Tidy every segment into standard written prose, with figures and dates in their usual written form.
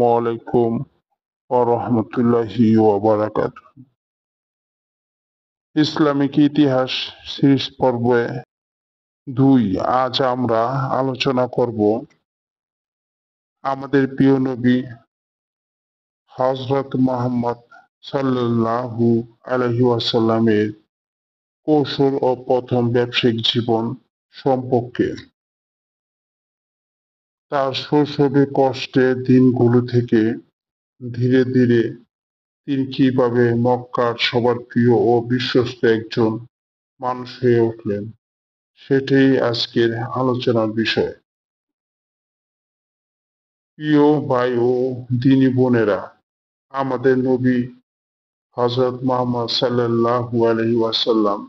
আসসালামু আলাইকুম ওয়া রাহমাতুল্লাহি ওয়া বারাকাতুহু। ইসলামিক ইতিহাস সিরিজ পর্বে ২ আজ আমরা আলোচনা করব আমাদের প্রিয় নবী হযরত মুহাম্মদ সাল্লাল্লাহু আলাইহি ওয়াসাল্লামের কৌশল ও প্রথম ব্যবসায়িক জীবন সম্পর্কে। তার শৈশবের কষ্টের দিনগুলো থেকে ধীরে ধীরে তিনি কিভাবে মক্কার সবার প্রিয় ও বিশ্বস্ত একজন মানুষ হয়ে উঠলেন, সেটাই আজকের আলোচনার বিষয়। প্রিয় ভাই ও দিনী বোনেরা, আমাদের নবী হযরত মুহাম্মদ সাল্লাল্লাহু আলাইহি ওয়াসাল্লাম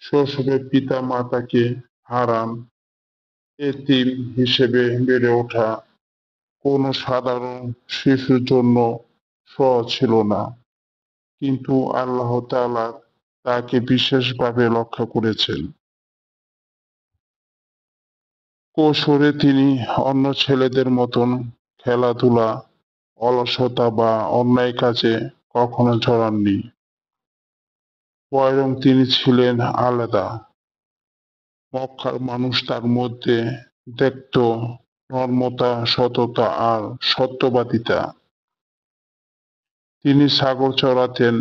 শৈশবে পিতা মাতাকে হারান। এতিম হিসেবে বেড়ে ওঠা কোনো সাধারণ শিশুর জন্য সহজ ছিল না, কিন্তু আল্লাহ তাআলা তাকে বিশেষভাবে রক্ষা করেছেন। কৈশোরে তিনি অন্য ছেলেদের মতন খেলাধুলা, অলসতা বা অন্যায় কাজে কখনো জড়াননি, বরং তিনি ছিলেন আলাদা। মক্কার মানুষ তার মধ্যে দেখত নর্মতা, সততা আর সত্যবাদিতা। তিনি ছাগল চড়াতেন,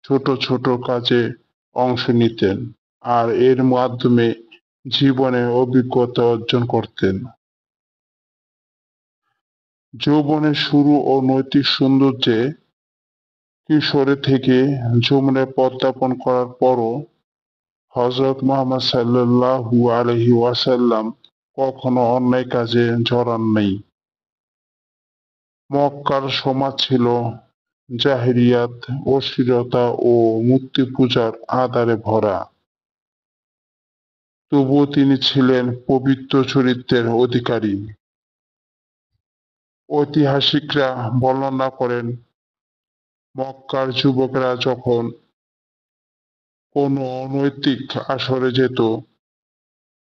ছোট ছোট কাজে অংশ নিতেন, আর এর মাধ্যমে জীবনে অভিজ্ঞতা অর্জন করতেন। যৌবনের শুরু ও নৈতিক সৌন্দর্যে কিশোরে থেকে যৌবনে পদার্পণ করার পরও হযরত মুহাম্মদ সাল্লাল্লাহু আলাইহি ওয়াসাল্লাম কখনো অন্যায় কাজে জড়ান নাই। মক্কার সমাজ ছিল জাহেলিয়াত, অশ্লীলতা ও মূর্তি পূজার আঁধারে ভরা। তবুও তিনি ছিলেন পবিত্র চরিত্রের অধিকারী। ঐতিহাসিকরা বর্ণনা করেন, মক্কার যুবকেরা যখন কোনো অনৈতিক আসরে যেত,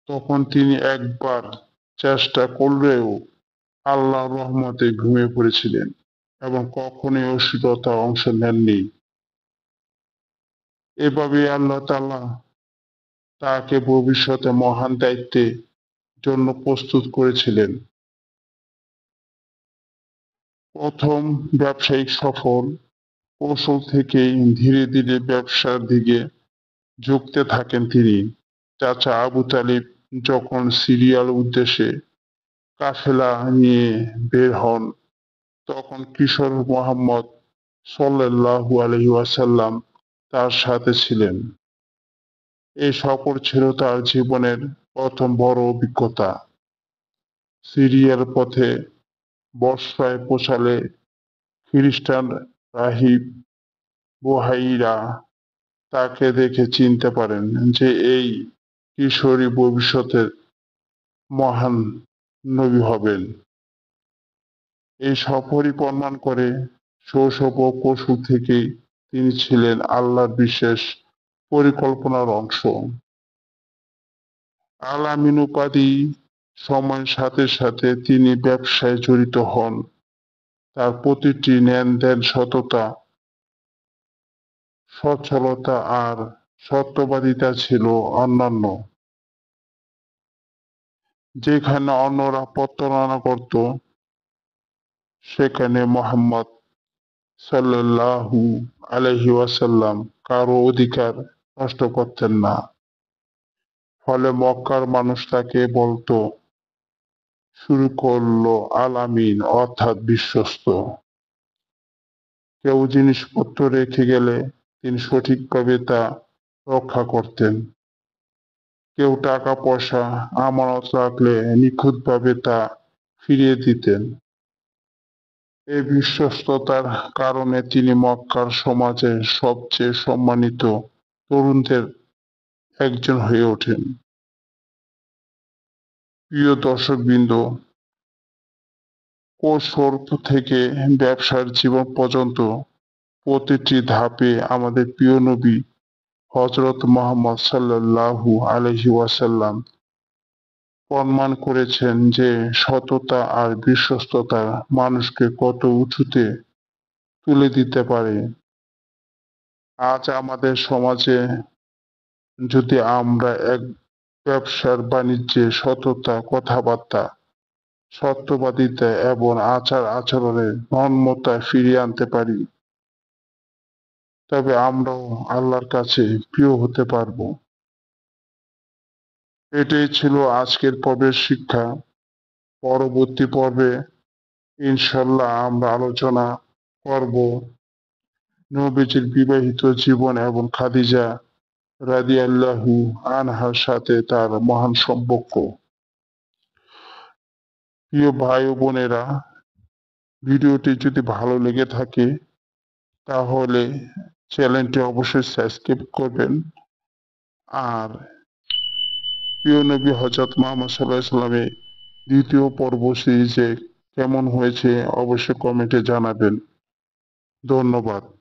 তখন তিনি একবার চেষ্টা করলেও আল্লাহর রহমতে ঘুমিয়ে পড়েছিলেন এবং কখনোই অশ্লীলতায় অংশ নেননি। এভাবেই আল্লাহ তাআলা তাকে ভবিষ্যতে মহান দায়িত্বের জন্য প্রস্তুত করেছিলেন। প্রথম ব্যবসায়িক সফল কৌশল থেকেই ধীরে ধীরে ব্যবসার দিকে ঝুঁকতে থাকেন তিনি। চাচা আবু তালিব যখন সিরিয়ার উদ্দেশ্যে কাফেলা নিয়ে বের হন, তখন কিশোর মুহাম্মদ সাল্লাল্লাহু আলাইহি ওয়াসাল্লাম তার সাথে ছিলেন। এই সফর ছিল তার জীবনের প্রথম বড় অভিজ্ঞতা। সিরিয়ার পথে বর্ষায় পৌঁছালে খ্রিস্টান রাহিব বুহাইরা তাকে দেখে চিনতে পারেন যে এই কিশোরী ভবিষ্যতের মহান নবী হবেন। এই সফরই প্রমাণ করে শৈশব ও কৈশোর থেকেই তিনি ছিলেন আল্লাহর বিশেষ পরিকল্পনার অংশ। আল আমিন উপাধি সময়ের সাথে সাথে তিনি ব্যবসায় জড়িত হন। তার প্রতিটি লেনদেন সততা, সচ্ছলতা আর সত্যবাদিতা ছিল অনন্য। যেখানে অন্যরা প্রতারণা করত, সেখানে মুহাম্মদ সাল্লাল্লাহু আলাইহি ওয়াসাল্লাম কারো অধিকার নষ্ট করতেন না। ফলে মক্কার মানুষ তাকে বলতো, শুরু করলো আল আমিন, অর্থাৎ বিশ্বস্ত। কেউ জিনিসপত্র রেখে গেলে তিনি সঠিকভাবে তা রক্ষা করতেন। কেউ টাকা পয়সা আমানত রাখলে নিখুঁতভাবে তা ফিরিয়ে দিতেন। এই বিশ্বস্ততার কারণে তিনি মক্কার সমাজে সবচেয়ে সম্মানিত তরুণদের একজন হয়ে ওঠেন। প্রিয় দর্শকবৃন্দ, কৈশোর থেকে ব্যবসার জীবন পর্যন্ত প্রতিটি ধাপে আমাদের প্রিয় নবী হযরত মুহাম্মদ সাল্লাল্লাহু আলাইহি ওয়াসাল্লাম প্রমাণ করেছেন যে সততা আর বিশ্বস্ততা মানুষকে কত উঁচুতে তুলে দিতে পারে। আজ আমাদের সমাজে যদি আমরা এক ব্যবসার বাণিজ্যে সততা, কথাবার্তা, সত্যবাদিতা এবং আচার-আচরণে নম্রতা ফিরিয়ে আনতে পারি, তবে আমরাও আল্লাহর কাছে প্রিয় হতে পারবো। এটাই ছিল আজকের পর্বের শিক্ষা। পরবর্তী পর্বে ইনশাল্লাহ আমরা আলোচনা করব নবীজির বিবাহিত জীবন এবং খাদিজা রাদিয়াল্লাহু আনহার সাথে তার মহান সম্পর্ক। প্রিয় ভাই ও বোনেরা, ভিডিওটি যদি ভালো লেগে থাকে তাহলে চ্যানেলটি অবশ্যই সাবস্ক্রাইব করবেন। আর প্রিয় নবী হযরত মুহাম্মদ সাল্লাল্লাহু আলাইহি সাল্লামের দ্বিতীয় পর্ব সিরিজে কেমন হয়েছে অবশ্যই কমেন্টে জানাবেন। ধন্যবাদ।